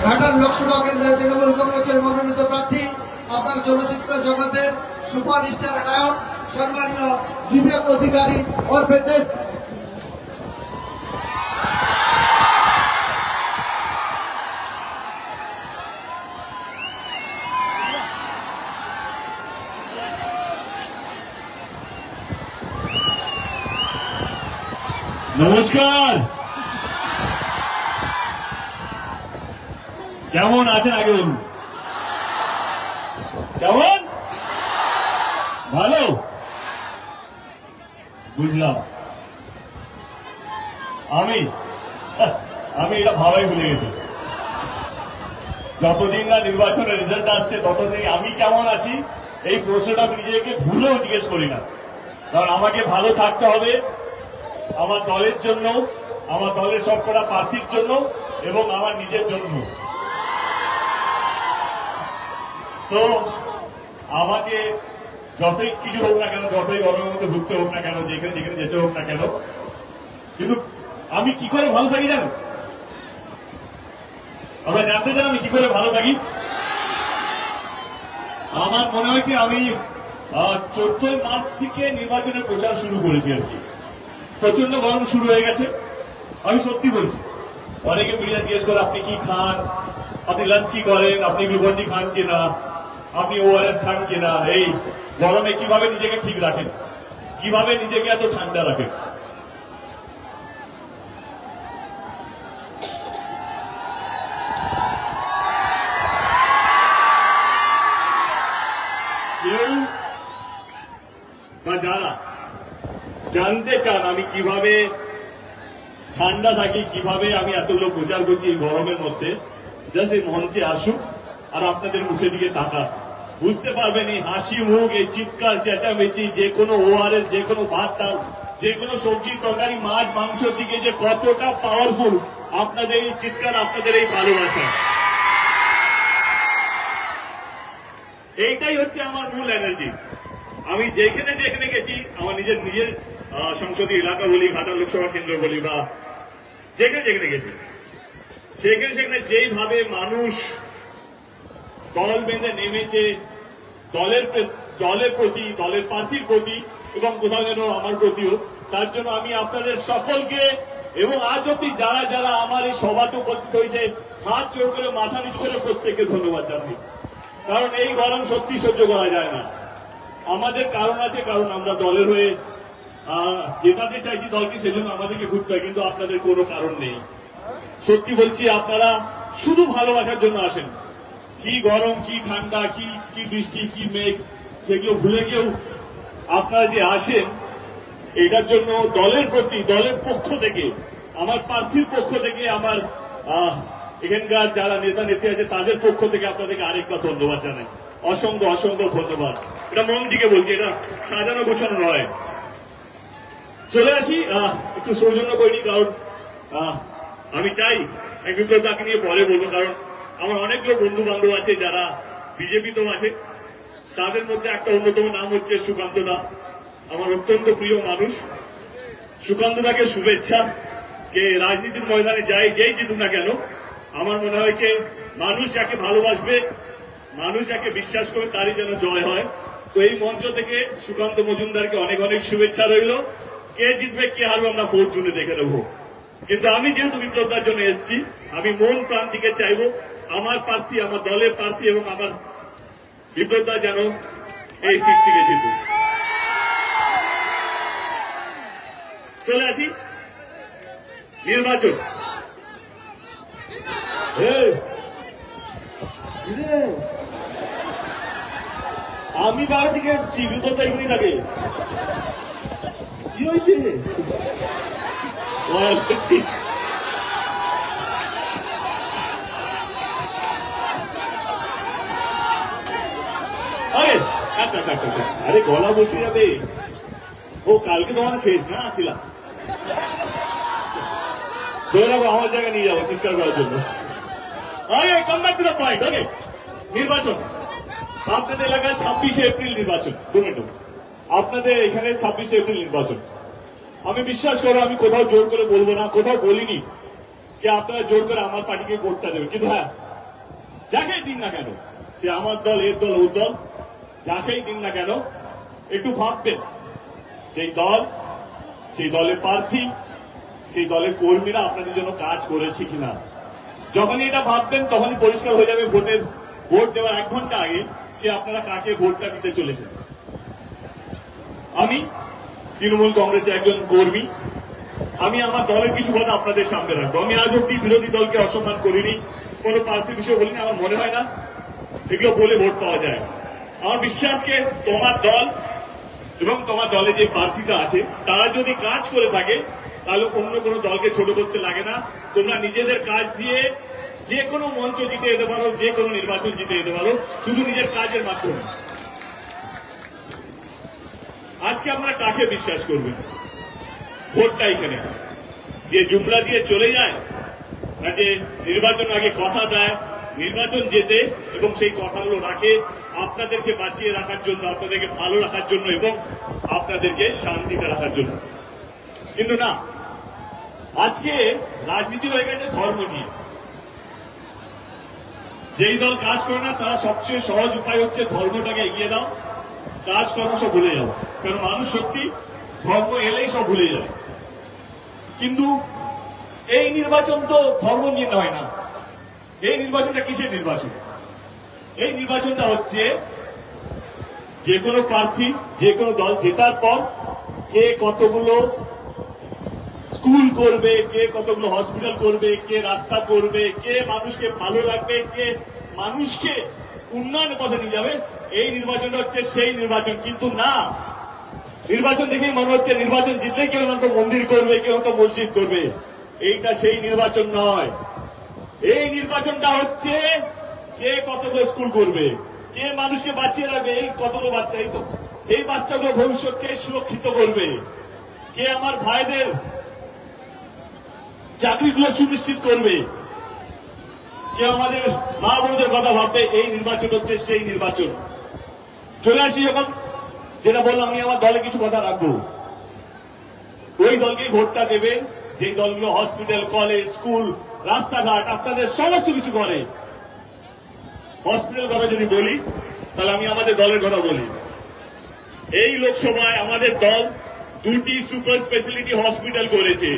ঘাটাল লোকসভা কেন্দ্রের তৃণমূল কংগ্রেসের মনোনীত প্রার্থী আপনার চলচ্চিত্র জগতের সুপারস্টার নায়ক সম্মানীয় বিবেক অধিকারী ওরফে দেব। নমস্কার, কেমন আছেন আগে বলুন? কেমন? ভালো, বুঝলাম। আমি এটা ভাবাই ভুলে গেছি। যতদিন না নির্বাচনের রেজাল্ট আসছে ততদিন আমি কেমন আছি এই প্রশ্নটা আমি নিজেকে ভুলেও জিজ্ঞেস করি না। কারণ আমাকে ভালো থাকতে হবে আমার দলের জন্য, আমার দলের সবকটা প্রার্থীর জন্য এবং আমার নিজের জন্য। তো আমাকে যতই কিছু হোক না কেন, যতই গরমের মধ্যে ঘুরতে হোক না কেন, যেখানে যেখানে যেতে হোক না কেন, কিন্তু আমি কি করে ভালো থাকি জানেন? আমরা জানতে চান আমি কি করে ভালো থাকি? আমার মনে হয় কি আমি 14 মার্চ থেকে নির্বাচনের প্রচার শুরু করেছি আর কি। প্রচন্ড গরম শুরু হয়ে গেছে, আমি সত্যি বলছি। অনেকে মিডিয়া জিজ্ঞেস করে আপনি কি খান, আপনি লাঞ্চ কি করেন, আপনি গ্লুকন ডি খান কিনা, আপনি ওআরএস খান কিনা, এই গরমে কিভাবে নিজেকে ঠিক রাখেন, কিভাবে নিজেকে এত ঠান্ডা রাখেন। কেউ বা যারা জানতে চান আমি কিভাবে ঠান্ডা থাকি, কিভাবে আমি এতগুলো প্রচার করছি এই গরমের মধ্যে, জাস্ট এই মঞ্চে আসুক আর আপনাদের মুখের দিকে তাকান, বুঝতে পারবেন এই হাসি মুখ, এই চিৎকার চেঁচামেচি, যে কোনো ওআরএস, যে কোনো ভাত ডাল, যে কোনো সবজি তরকারি, মাছ মাংসের দিকে যে কতটা পাওয়ারফুল আপনাদের এই চিৎকার, আপনাদের এই ভালোবাসা। এইটাই হচ্ছে আমার মূল এনার্জি। আমি যেখানে যেখানে গেছি, আমার নিজের সংসদীয় এলাকা বলি, ঘাটাল লোকসভা কেন্দ্র বলি, বা যেখানে যেখানে গেছি, সেখানে সেখানে যেইভাবে মানুষ দল বেঁধে নেমেছে দলের প্রতি, দলের প্রার্থীর প্রতি এবং কোথাও যেন আমার প্রতিও, তার জন্য আমি আপনাদের সকলকে এবং আজ অব্দি যারা যারা আমার এই সভাতে উপস্থিত হয়েছে হাত জোর করে মাথা নিচু করে প্রত্যেককে ধন্যবাদ জানাই। কারণ এই গরম সত্যি সহ্য করা যায় না। আমাদের কারণ আছে, কারণ আমরা দলের হয়ে জেতাতে চাইছি দলকে, সেজন্য আমাদেরকে ঘুরতে হয়, কিন্তু আপনাদের কোনো কারণ নেই। সত্যি বলছি, আপনারা শুধু ভালোবাসার জন্য আসেন। কি গরম, কি ঠান্ডা, কি বৃষ্টি, কি মেঘ, সেগুলো ভুলে গিয়েও আপনারা যে আসেন, এটার জন্য দলের প্রতি, দলের পক্ষ থেকে, আমার প্রার্থীর পক্ষ থেকে, আমার এখানকার যারা নেতা নেত্রী আছে তাদের পক্ষ থেকে আপনাদেরকে আরেকবার ধন্যবাদ জানাই। অসংখ্য অসংখ্য ধন্যবাদ। এটা মন থেকে বলছি, এটা সাজানো গোছানো নয়। চলে আসি, একটু সৌজন্য করিনি, কারণ আমি চাই বিপ্লবদাকে নিয়ে পরে বলবো, কারণ আমার অনেকগুলো বন্ধু বান্ধব আছে যারা বিজেপিতেও আছে। তাদের মধ্যে একটা অন্যতম নাম হচ্ছে সুকান্ত দা, আমার অত্যন্ত প্রিয় মানুষ। সুকান্ত দাকে শুভেচ্ছা। কে রাজনীতির ময়দানে যায়, যেই জিতুক না কেন, আমার মনে হয় যে মানুষ যাকে ভালোবাসবে, মানুষ যাকে বিশ্বাস করবে, তারই যেন জয় হয়। তো এই মঞ্চ থেকে সুকান্ত মজুমদারকে অনেক অনেক শুভেচ্ছা রইল। কে জিতবে কে হারবে আমরা 4 জুনে দেখে নেব। কিন্তু আমি যেহেতু বিপ্লবদার জন্য এসেছি, আমি মন প্রাণ থেকে চাইব আমার প্রার্থী, আমার দলের প্রার্থী এবং আমার বিপ্লবদা যেন এই সিট থেকে জিতুক। চলে আসি নির্বাচন। আমি বাইরে থেকে এসেছি, বিপ্লবদা এখানেই থাকে। কি হয়েছে? আরে গলা বসে যাবে। ও কালকে তোমার শেষ না ছিলাম, ধরে রাখো, আমার জায়গায় নিয়ে যাবো চিৎকার করার জন্য। Come back to the point. Okay, নির্বাচন আপনাদের এলাকায় 26শে এপ্রিল নির্বাচন। 2 মিনিট, আপনাদের এখানে 26শে এপ্রিল নির্বাচন। আমি বিশ্বাস করো, আমি কোথাও জোর করে বলবো না, কোথাও বলিনি যে আপনারা জোর করে আমার পার্টিকে ভোটটা দেবেন। কিন্তু হ্যাঁ, যাকেই দিন না কেন, সে আমার দল, এর দল, ওর দল, যাকেই দিন না কেন একটু ভাববেন সেই দল, সেই দলের প্রার্থী, সেই দলের কর্মীরা আপনাদের জন্য কাজ করেছে কিনা। যখনই এটা ভাববেন তখনই পরিষ্কার হয়ে যাবে ভোট দেওয়ার 1 ঘন্টা আগে যে আপনারা কাকে ভোটটা দিতে চলেছেন। আমি তৃণমূল কংগ্রেসের একজন কর্মী, আমি আমার দলের কিছু কথা আপনাদের সামনে রাখবো। আমি আজ অব্দি বিরোধী দলকে অসম্মান করিনি, কোনো প্রার্থীর বিষয়ে বলিনি। আমার মনে হয় না এগুলো বলে ভোট পাওয়া যায়। আমার বিশ্বাসকে তোমার দল এবং তোমার দলে যে প্রার্থীটা আছে তারা যদি কাজ করে থাকে তাহলে অন্য কোনো দলকে ছোট করতে লাগে না। তোমরা নিজেদের কাজ দিয়ে যে কোনো মঞ্চ জিতে যেতে পারো, যে কোনো নির্বাচন জিতে যেতে পারো, শুধু নিজের কাজের মাধ্যমে। আজকে আপনারা কাকে বিশ্বাস করবেন? ভোটটা এখানে যে জুমলা দিয়ে চলে যায় না, যে নির্বাচন আগে কথা দেয়, নির্বাচন যেতে এবং সেই কথাগুলো রাখে আপনাদেরকে বাঁচিয়ে রাখার জন্য, আপনাদেরকে ভালো রাখার জন্য এবং আপনাদেরকে শান্তিতে রাখার জন্য। কিন্তু না, আজকে রাজনীতি হয়ে গেছে ধর্ম নিয়ে। যেই দল কাজ করে না তারা সবচেয়ে সহজ উপায় হচ্ছে ধর্মটাকে এগিয়ে দাও, কাজকর্ম সব ভুলে যাও। কারণ মানুষ সত্যি ধর্ম এলেই সব ভুলে যায়। কিন্তু এই নির্বাচন তো ধর্ম নিয়ে নয় না। এই নির্বাচনটা কিসের নির্বাচন? এই নির্বাচনটা হচ্ছে যে কোনো প্রার্থী, যে কোনো দল জেতার পর কে কতগুলো স্কুল করবে, কে কতগুলো হসপিটাল করবে, কে রাস্তা করবে, কে মানুষকে ভালো রাখবে, কে মানুষকে উন্নয়নের পথে নিয়ে যাবে, এই নির্বাচনটা হচ্ছে সেই নির্বাচন। কিন্তু না, নির্বাচন দেখেই মনে হচ্ছে নির্বাচন জিতলে কেউ হয়তো মন্দির করবে, কেউ হয়তো মসজিদ করবে। এইটা সেই নির্বাচন নয়। এই নির্বাচনটা হচ্ছে কে কতগুলো স্কুল করবে, কে মানুষকে বাঁচিয়ে রাখবে, এই কতগুলো বাচ্চা, এই তো এই বাচ্চাগুলো ভবিষ্যৎকে সুরক্ষিত করবে, কে আমার ভাইদের চাকরিগুলো সুনিশ্চিত করবে, কে আমাদের মা বোনদের কথা ভাববে। এই নির্বাচন হচ্ছে সেই নির্বাচন। চলে আসি যখন, যেটা বললাম, আমি আমার দলে কিছু কথা রাখবো। ওই দলকেই ভোটটা দেবেন যে দলগুলো হসপিটাল, কলেজ, স্কুল, রাস্তাঘাট আপনাদের সমস্ত কিছু করে। হসপিটাল কথা যদি বলি তাহলে আমি আমাদের দলের কথা বলি। এই লোকসভায় আমাদের দল 2টি সুপার স্পেশালিটি হসপিটাল করেছে।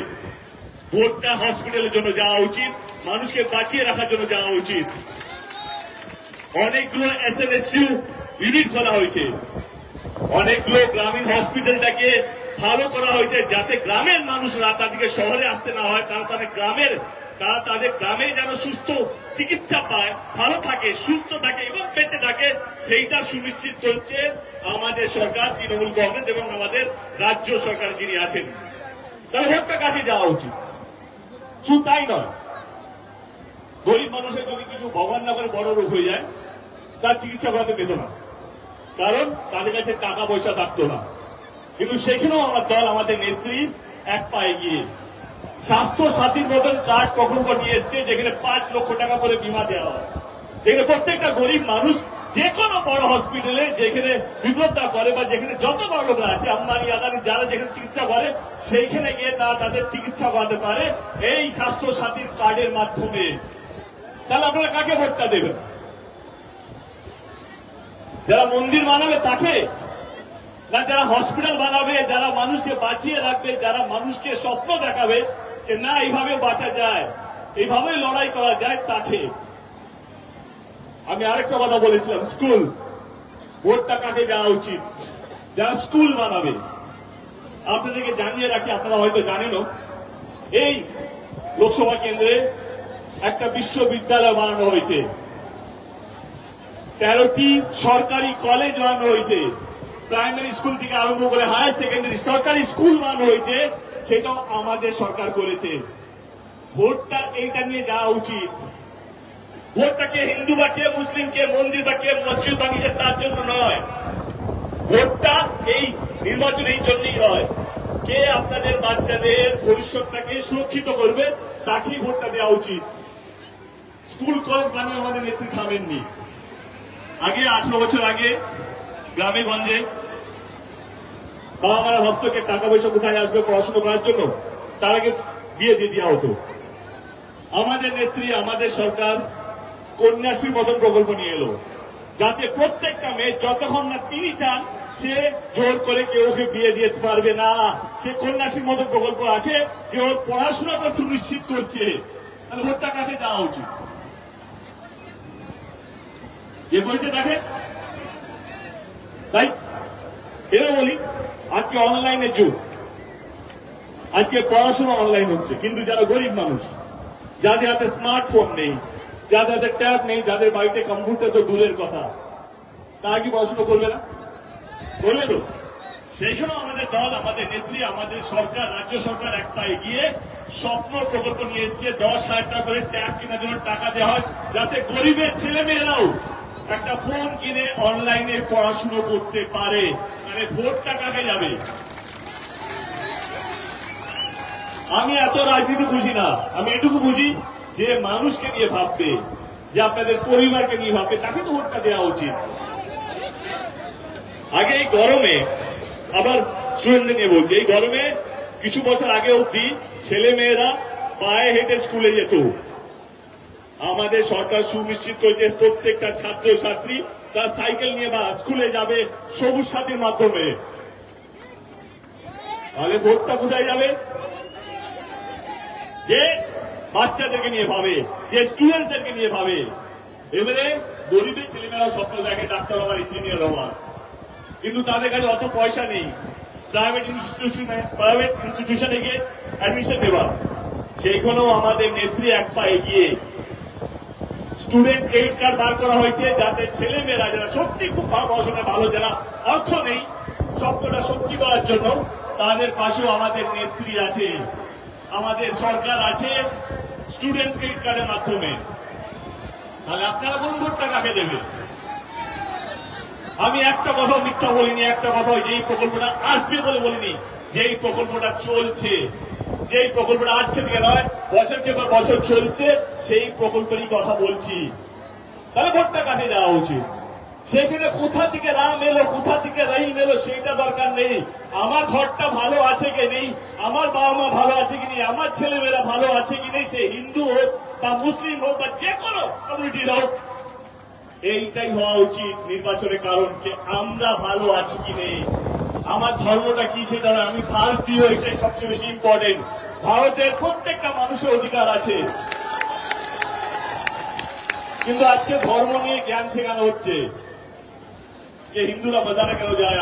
ভোটটা হসপিটালের জন্য যাওয়া উচিত, মানুষকে বাঁচিয়ে রাখার জন্য যাওয়া উচিত। অনেকগুলো SNSU ইউনিট খোলা হয়েছে, অনেকগুলো গ্রামীণ হসপিটালটাকে ভালো করা হয়েছে যাতে গ্রামের মানুষরা তাদেরকে শহরে আসতে না হয়, তারা তাদের গ্রামে যেন সুস্থ চিকিৎসা পায়, ভালো থাকে, সুস্থ থাকে এবং বেঁচে থাকে, সেইটা সুনিশ্চিত করছে আমাদের সরকার, তৃণমূল কংগ্রেস এবং আমাদের রাজ্য সরকার যিনি আছেন। তাহলে ভোটটা কাছে যাওয়া উচিত। শুধু তাই নয়, গরিব মানুষের যদি কিছু ভগবান না করে বড় রোগ হয়ে যায়, তার চিকিৎসা করাতে পেত না, কারণ তাদের কাছে টাকা পয়সা থাকতো না। কিন্তু সেখানেও আমার দল, আমাদের নেত্রী এক পা এগিয়ে স্বাস্থ্য সাথীর মতন কার্ড প্রকল্প নিয়ে এসছে, যেখানে 5 লক্ষ টাকা করে বীমা দেওয়া হয়। যেখানে প্রত্যেকটা গরিব মানুষ যে কোনো বড় হসপিটালে যেখানে বিপ্লবটা করে বা যেখানে যত বড় লোকরা আছে, আম্বানি আদানি যারা যেখানে চিকিৎসা করে, সেইখানে গিয়ে তাদের চিকিৎসা করাতে পারে এই স্বাস্থ্য সাথীর কার্ডের মাধ্যমে। তাহলে আপনারা কাকে ভোটটা দেবেন? যারা মন্দির বানাবে তাকে, না যারা হসপিটাল বানাবে, যারা মানুষকে বাঁচিয়ে রাখবে, যারা মানুষকে স্বপ্ন দেখাবে যে না এইভাবে বাঁচা যায়, এইভাবে লড়াই করা যায়, তাকে? আমি আরেকটা কথা বলেছিলাম, স্কুল। ভোটটা কাকে দেওয়া উচিত? যারা স্কুল বানাবে। আপনাদেরকে জানিয়ে রাখি, আপনারা হয়তো জানেনও, এই লোকসভা কেন্দ্রে একটা বিশ্ববিদ্যালয় বানানো হয়েছে, 13টি সরকারি কলেজ বানানো হয়েছে, প্রাইমারি স্কুল থেকে আরম্ভ করে হায়ার সেকেন্ডারি সরকারি স্কুল বানানো হয়েছে, সেটাও আমাদের সরকার করেছে। ভোটটা এইটা নিয়ে যাওয়া উচিত। ভোটটা কে হিন্দু বা কে মুসলিম, কে মন্দির বা কে মসজিদ বানিয়েছে তার জন্য নয়। ভোটটা এই নির্বাচন এই জন্যই হয়, কে আপনাদের বাচ্চাদের ভবিষ্যৎটাকে সুরক্ষিত করবে তাকেই ভোটটা দেওয়া উচিত। স্কুল কলেজ বানিয়ে আমাদের নেত্রী থামেননি। আগে 18 বছর আগে গ্রামে গঞ্জে বাবা মারা ভক্তকে টাকা পয়সা কোথায় আসবে পড়াশোনা করার জন্য, তার আগে বিয়ে দিয়ে দেওয়া হতো। আমাদের নেত্রী, আমাদের সরকার কন্যাশ্রীর মতন প্রকল্প নিয়ে এলো, যাতে প্রত্যেকটা মেয়ে যতক্ষণ না তিনি চান সে জোর করে কেউ ওকে বিয়ে দিতে পারবে না। সে কন্যাশ্রীর মতন প্রকল্প আছে যে ওর পড়াশোনাটা সুনিশ্চিত করছে। তাহলে ভোটটা কাছে যাওয়া উচিত। এ করেছে তাকে, তাই এরা বলি আজকে অনলাইনের যুগ, আজকে পড়াশোনা অনলাইন হচ্ছে, কিন্তু যারা গরিব মানুষ, যাদের হাতে স্মার্টফোন নেই, যাদের হাতে ট্যাব নেই, যাদের বাড়িতে কম্পিউটার তো দূরের কথা, তারা কি পড়াশোনা করবে না? করবে তো। সেইখানেও আমাদের দল, আমাদের নেত্রী, আমাদের সরকার, রাজ্য সরকার এক পা এগিয়ে স্বপ্ন প্রকল্প নিয়ে এসছে। 10,000 টাকা করে ট্যাব কেনার জন্য টাকা দেওয়া হয়, যাতে গরিবের ছেলে মেয়েরাও একটা ফোন কিনে অনলাইনে পড়াশুনো করতে পারে। মানে ভোটটা কাকে যাবে? আমি এত রাজনীতি বুঝি না, আমি এটুকু বুঝি যে মানুষকে নিয়ে ভাববে, যে আপনাদের পরিবারকে নিয়ে ভাববে, তাকে তো ভোটটা দেওয়া উচিত। আগে এই গরমে, আবার স্টুডেন্টদের নিয়ে বলছি, এই গরমে কিছু বছর আগে অব্দি ছেলে মেয়েরা পায়ে হেঁটে স্কুলে যেত। আমাদের সরকার সুনিশ্চিত করেছে প্রত্যেকটা ছাত্র ছাত্রী তার সাইকেল নিয়ে বা স্কুলে যাবে সবুজ সাথীর মাধ্যমে। তাহলে ভোটটা কোথায় যাবে? যে বাচ্চাদেরকে নিয়ে ভাবে, যে স্টুডেন্টদেরকে নিয়ে ভাবে। এবারে গরিবের ছেলেমেয়েরা স্বপ্ন দেখে ডাক্তার হওয়ার, ইঞ্জিনিয়ার হওয়ার, কিন্তু তাদের কাছে অত পয়সা নেই প্রাইভেট ইনস্টিটিউশনে গিয়ে অ্যাডমিশন নেবার। সেইখানেও আমাদের নেত্রী এক পা এগিয়ে স্টুডেন্ট ক্রেডিট কার্ড বার করা হয়েছে, যাতে ছেলে মেয়েরা যারা সত্যি খুব পড়াশোনায় ভালো, যারা অর্থ নেই স্বপ্নটা সত্যি করার জন্য, তাদের পাশেও আমাদের নেত্রী আছে, আমাদের সরকার আছে স্টুডেন্ট ক্রেডিট কার্ডের মাধ্যমে। তাহলে আপনারা বলুন ভোটটা কাকে দেবে? আমি একটা কথাও মিথ্যা বলিনি, একটা কথাও যেই প্রকল্পটা আসবে বলে বলিনি, যেই প্রকল্পটা চলছে, যেই প্রকল্পটা আজকে থেকে নয় বছরকে পর বছর চলছে, সেই প্রকল্পেরই কথা বলছি। তাহলে ভোটটা কাকে দেওয়া উচিত? সেখানে কোথা থেকে রাম এলো, কোথা থেকে রহিম এলো সেইটা দরকার নেই। আমার ঘরটা ভালো আছে কি নেই, আমার বাবা মা ভালো আছে কি নেই, আমার ছেলেমেয়েরা ভালো আছে কি নেই, সে হিন্দু হোক বা মুসলিম হোক বা যে কোনো কমিউনিটির হোক, এইটাই হওয়া উচিত নির্বাচনের কারণ, যে আমরা ভালো আছি কি নেই, আমার ধর্মটা কি সেটা আমি ভারতীয়, এটাই সবচেয়ে বেশি ইম্পর্টেন্ট। ভারতের প্রত্যেকটা মানুষের অধিকার আছে, কিন্তু আজকে ধর্ম নিয়ে জ্ঞান শেখানো হচ্ছে যে হিন্দুরা বাজারে কেন যায়।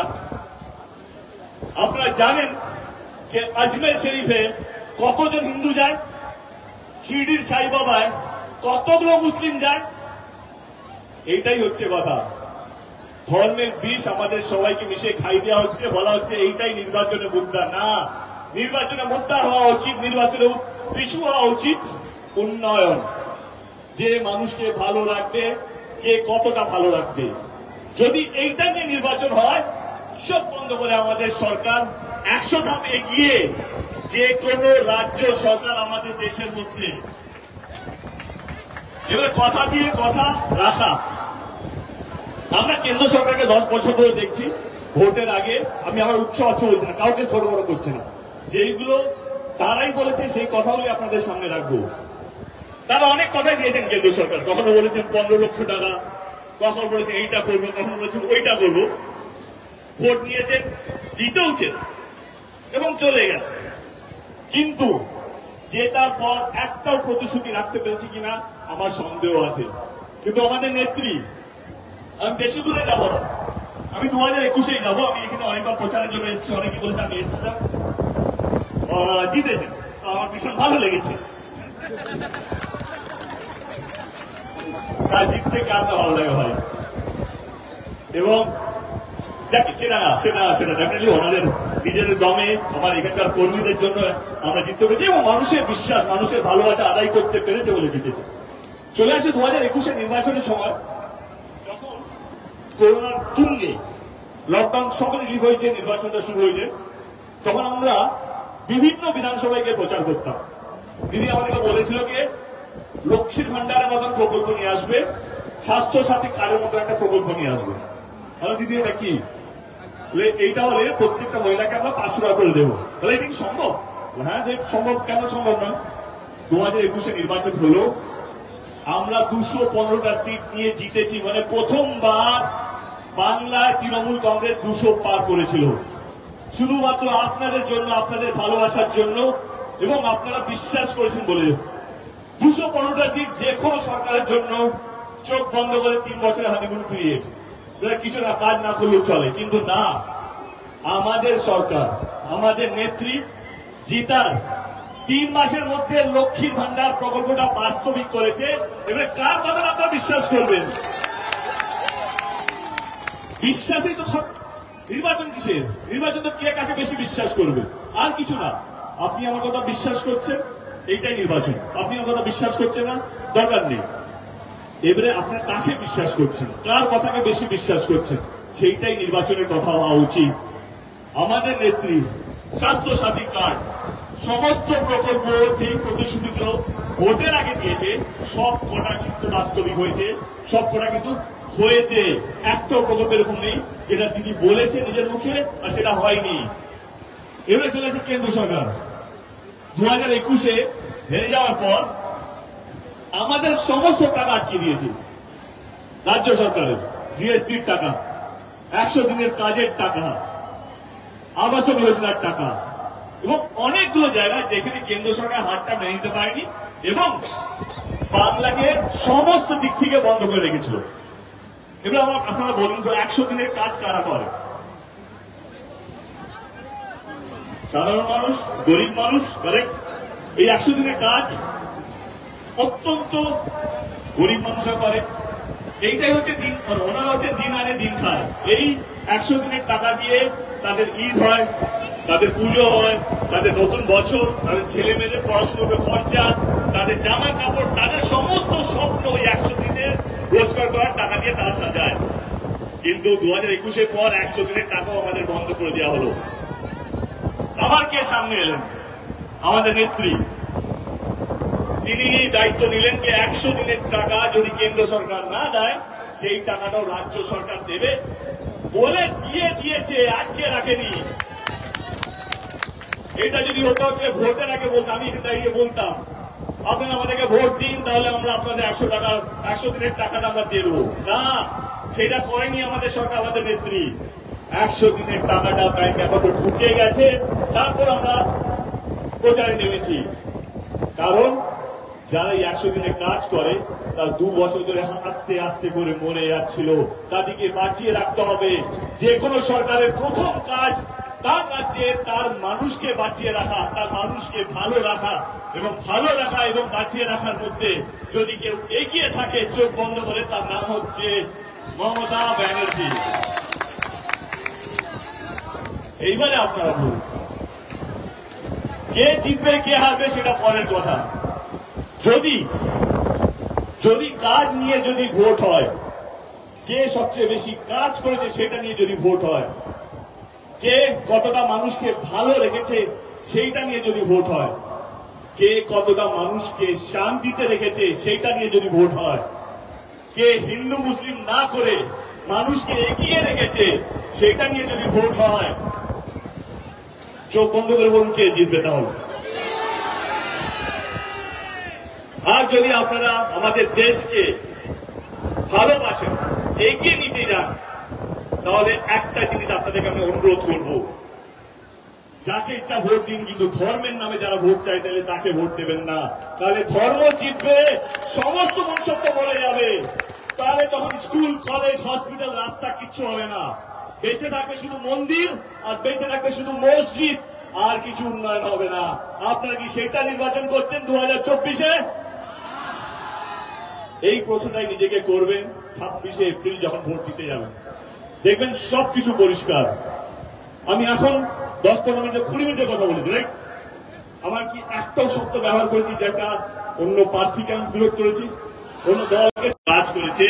আপনারা জানেন যে আজমের শরীফে কতজন হিন্দু যায়, শিরডির সাই বাবায় কতগুলো মুসলিম যায়। এইটাই হচ্ছে কথা, ধর্মের বিষ আমাদের সবাইকে মিশে খাই দেওয়া হচ্ছে, বলা হচ্ছে এইটাই নির্বাচনের মুদ্রা। না, নির্বাচনের মুদ্রা হওয়া উচিত, নির্বাচনের ইস্যু হওয়া উচিত উন্নয়ন, যে মানুষকে ভালো রাখবে, কে কতটা ভালো রাখবে। যদি এইটা নিয়ে নির্বাচন হয়, সব বন্ধ করে আমাদের সরকার 100 ধাপ এগিয়ে যে কোনো রাজ্য সরকার আমাদের দেশের মধ্যে। এবার কথা দিয়ে কথা রাখা, আমরা কেন্দ্র সরকারকে 10 বছর ধরে দেখছি, ভোটের আগে আমি আমার উচ্চ অর্থ বলছি না, কাউকে ছোট বড় করছে না, যেইগুলো তারাই বলেছে সেই কথাগুলি আপনাদের সামনে রাখবো। তারা অনেক কথাই দিয়েছেন কেন্দ্র সরকার, কখনো বলেছেন 15 লক্ষ টাকা, কখনো বলেছেন এইটা করবো, কখনো বলেছেন ওইটা করবো। ভোট নিয়েছেন, জিতেওছেন এবং চলে গেছে, কিন্তু জেতার পর একটাও প্রতিশ্রুতি রাখতে পেরেছি কিনা আমার সন্দেহ আছে। কিন্তু আমাদের নেত্রী, আমি বেশি দূরে যাব না, আমি 2021-এই যাবো। আমি এখানে অনেকবার প্রচারের জন্য এসেছি, অনেকে বলেছে আমি এসেছিলাম, জিতেছেন, আমার ভীষণ ভালো লেগেছে। তার জিততে কার না ভালো লাগে হয়, এবং সেটা ডেফিনেটলি ওনাদের নিজেদের দমে, আমার এখানকার কর্মীদের জন্য আমরা জিততে পেরেছি, এবং মানুষের বিশ্বাস, মানুষের ভালোবাসা আদায় করতে পেরেছে বলে জিতেছে। চলে আসে 2021-এর নির্বাচনের সময়, যখন করোনার তুঙ্গে লকডাউন সব রিলিভ হয়েছে, নির্বাচনটা শুরু হয়েছে, তখন আমরা বিভিন্ন বিধানসভায় গিয়ে প্রচার করতাম। দিদি আমাদেরকে বলেছিল যে লক্ষ্মীর ভান্ডারের মতন প্রকল্প নিয়ে আসবে, স্বাস্থ্য সাথী কার্ডের মতো একটা প্রকল্প নিয়ে আসবে। তাহলে দিদি এটা কি? এইটা হলে প্রত্যেকটা মহিলাকে আমরা 500 টাকা করে দেবো। তাহলে এটা কি সম্ভব? হ্যাঁ, যে সম্ভব, কেন সম্ভব না? 2021-এ নির্বাচন হলো, আমরা 215টা সিট নিয়ে জিতেছি, মানে প্রথমবার বাংলায় তৃণমূল কংগ্রেস 200 পার করেছিল, শুধুমাত্র আপনাদের জন্য, আপনাদের ভালোবাসার জন্য, এবং আপনারা বিশ্বাস করেছেন বলে। 215টা সিট যে কোনো সরকারের জন্য চোখ বন্ধ করে 3 বছরের হানিমুন পিরিয়ড, কিছু না কাজ না করলেও চলে, কিন্তু না, আমাদের সরকার, আমাদের নেত্রী জিতার 3 মাসের মধ্যে লক্ষ্মীর ভান্ডার প্রকল্পটা বাস্তবিক করেছে। এবারে কার কথা আপনারা বিশ্বাস করবেন? বিশ্বাসই তো নির্বাচন কিসের? নির্বাচন তো কে কাকে বেশি বিশ্বাস করবে, আর কিছু না। আপনি আমার কথা বিশ্বাস করছেন, এইটাই নির্বাচন। আপনি আমার কথা বিশ্বাস করছেন না, দরকার নেই। এবারে আপনার কাকে বিশ্বাস করছেন, কার কথাকে বেশি বিশ্বাস করছেন, সেইটাই নির্বাচনের কথা হওয়া উচিত। আমাদের নেত্রী স্বাস্থ্য সাথী কার্ড, সমস্ত প্রকল্প যে প্রতিশ্রুতিগুলো ভোটের আগে দিয়েছে সব কটা কিন্তু বাস্তবিক হয়েছে, সব কটা কিন্তু হয়েছে। একটাও প্রকল্প এরকম নেই যেটা দিদি বলেছে নিজের মুখে আর সেটা হয়নি। এবারে চলেছে কেন্দ্র সরকার 2021-এ হেরে যাওয়ার পর আমাদের সমস্ত টাকা আটকে দিয়েছে। রাজ্য সরকারের জিএসটির টাকা, 100 দিনের কাজের টাকা, আবাসন যোজনার টাকা, এবং অনেকগুলো জায়গায় যেখানে কেন্দ্র সরকার হাতটা মেনে নিতে পারেনি এবং বাংলাকে সমস্ত দিক থেকে বন্ধ করে রেখেছিল। এবার আপনারা বলুন তো, 100 দিনের কাজ কারা করে? সাধারণ মানুষ, গরিব মানুষ, কারেক্ট? এই 100 দিনের কাজ অত্যন্ত গরিব মানুষরা করে। এইটাই হচ্ছে দিন, ওনারা হচ্ছে দিন আনে দিন খায়। এই 100 দিনের টাকা দিয়ে তাদের ঈদ হয়, তাদের পুজো হয়, তাদের নতুন বছর, তাদের ছেলে মেয়েদের পড়াশোনার খরচা, তাদের জামা কাপড়, তাদের সমস্ত স্বপ্ন ওই 100 দিনের রোজগার করার টাকা দিয়ে তারা সাজায়। কিন্তু 2021-এর পর 100 দিনের টাকাও আমাদের বন্ধ করে দেওয়া হলো। আবার কে সামনে এলেন? আমাদের নেত্রী। তিনি দায়িত্ব নিলেন যে 100 দিনের টাকা যদি কেন্দ্র সরকার না দেয় সেই টাকাটাও রাজ্য সরকার দেবে বলে দিয়েছে, আটকে রাখেনি। এটা যদি হতো ভোটের আগে বলতাম, আমি দাঁড়িয়ে বলতাম আপনারা আমাদেরকে ভোট দিন, তাহলে আমরা আপনাদের 100 দিনের টাকাটা আমরা দিয়ে দেবো। না, সেটা করেনি আমাদের সরকার, আমাদের নেত্রী। 100 দিনের টাকাটা ব্যাংক অ্যাকাউন্টে ঢুকে গেছে, তারপর আমরা প্রচারে নেমেছি। কারণ যারা এই 100 দিনে কাজ করে তার 2 বছর ধরে আস্তে আস্তে করে মরে যাচ্ছিল, তাদেরকে বাঁচিয়ে রাখতে হবে। যে কোনো সরকারের প্রথম কাজ তার রাজ্যে তার মানুষকে বাঁচিয়ে রাখা, তার মানুষকে ভালো রাখা, এবং ভালো রাখা এবং বাঁচিয়ে রাখার মধ্যে যদি কেউ এগিয়ে থাকে চোখ বন্ধ করে, তার নাম হচ্ছে মমতা ব্যানার্জি। এইবারে আপনারা বলুন, কে জিতবে কে হারবে সেটা পরের কথা। যদি কাজ নিয়ে যদি ভোট হয়, কে সবচেয়ে বেশি কাজ করেছে সেটা নিয়ে যদি ভোট হয়, কে কতটা মানুষকে ভালো রেখেছে সেইটা নিয়ে যদি ভোট হয়, কে কতটা মানুষকে শান্তিতে রেখেছে সেইটা নিয়ে যদি ভোট হয়, কে হিন্দু মুসলিম না করে মানুষকে এগিয়ে রেখেছে সেটা নিয়ে যদি ভোট হয়, চোখ বন্ধ করে বলুন কে জিতবে তাহলে? আর যদি আপনারা আমাদের দেশকে ভালোবাসেন, এগিয়ে নিতে যান, তাহলে একটা জিনিস আপনাদেরকে আমি অনুরোধ করব, যাকে ইচ্ছা ভোট দিন, কিন্তু ধর্মের নামে যারা ভোট চাইতে তাকে ভোট দেবেন না। তাহলে ধর্ম জিতবে, সমস্ত মনুষ্যত্ব বলে যাবে। তাহলে তখন স্কুল, কলেজ, হসপিটাল, রাস্তা কিচ্ছু হবে না। বেঁচে থাকবে শুধু মন্দির, আর বেঁচে থাকবে শুধু মসজিদ, আর কিছু উন্নয়ন হবে না। আপনারা কি সেটা নির্বাচন করছেন 2024-এ? এই প্রশ্নটাই নিজেকে করবেন 26শে এপ্রিল যখন ভোট দিতে যাবেন। দেখবেন সবকিছু পরিষ্কার। আমি এখন 10-15 মিনিটে 20 মিনিটের কথা বলেছি, রাইট? আমার কি একটাও শব্দ ব্যবহার করেছি যেটা অন্য প্রার্থীকে আমি বিরোধ করেছি, অন্য দলকে কাজ করেছে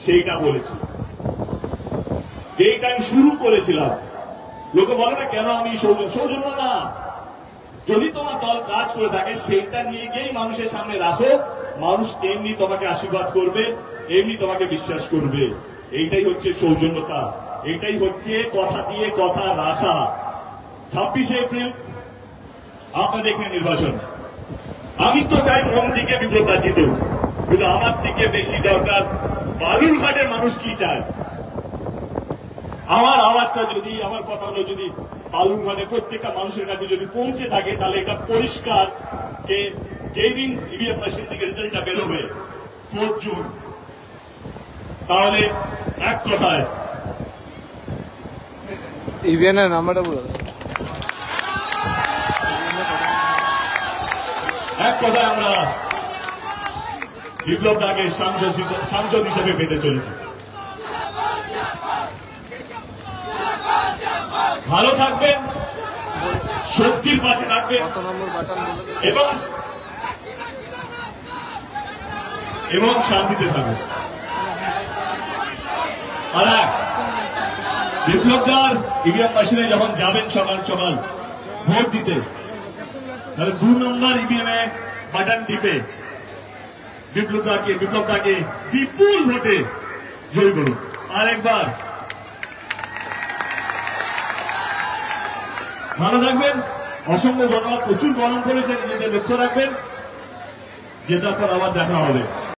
সেইটা বলেছি। যেইটা আমি শুরু করেছিলাম, লোকে বলে না কেন আমি সৌজন্য না, যদি তোমার দল কাজ করে থাকে সেইটা নিয়ে গিয়েই মানুষের সামনে রাখো, মানুষ এমনি তোমাকে আশীর্বাদ করবে, এমনি তোমাকে বিশ্বাস করবে। এইটাই হচ্ছে সৌজন্যতা, এইটাই হচ্ছে কথা দিয়ে কথা রাখা। 26শে এপ্রিল আপনাদের এখানে নির্বাচন। আমি তো চাই মন থেকে বিপ্লব জিতুক, কিন্তু আমার থেকে বেশি দরকার বালুরঘাটের মানুষ কি চায়। আমার আওয়াজটা যদি, আমার কথাগুলো যদি বালুরঘাটের প্রত্যেকটা মানুষের কাছে যদি পৌঁছে থাকে, তাহলে এটা পরিষ্কার যে যেই দিন ইভিএম মেশিন থেকে রেজাল্টটা বেরোবে 4 জুন, তাহলে এক কথায় ইভিএমের নাম্বারটা বলো। এক কথায় আমরা বিপ্লব দাকে সাংসদ হিসেবে পেতে চলেছি। ভালো থাকবেন, শক্তির পাশে থাকবেন এবং শান্তিতে থাকবেন। আর এক, বিপ্লবদার ইভিএম মেশিনে যখন যাবেন সকাল সকাল ভোট দিতে, তাহলে 2 নম্বর ইভিএম এ বাটন টিপে বিপ্লবদাকে বিপুল ভোটে জয় করুন। আরেকবার ভালো থাকবেন, অসংখ্য ধন্যবাদ। প্রচুর গরম পড়েছে, নিজেদের লক্ষ্য রাখবেন। জেতার পর আবার দেখা হবে।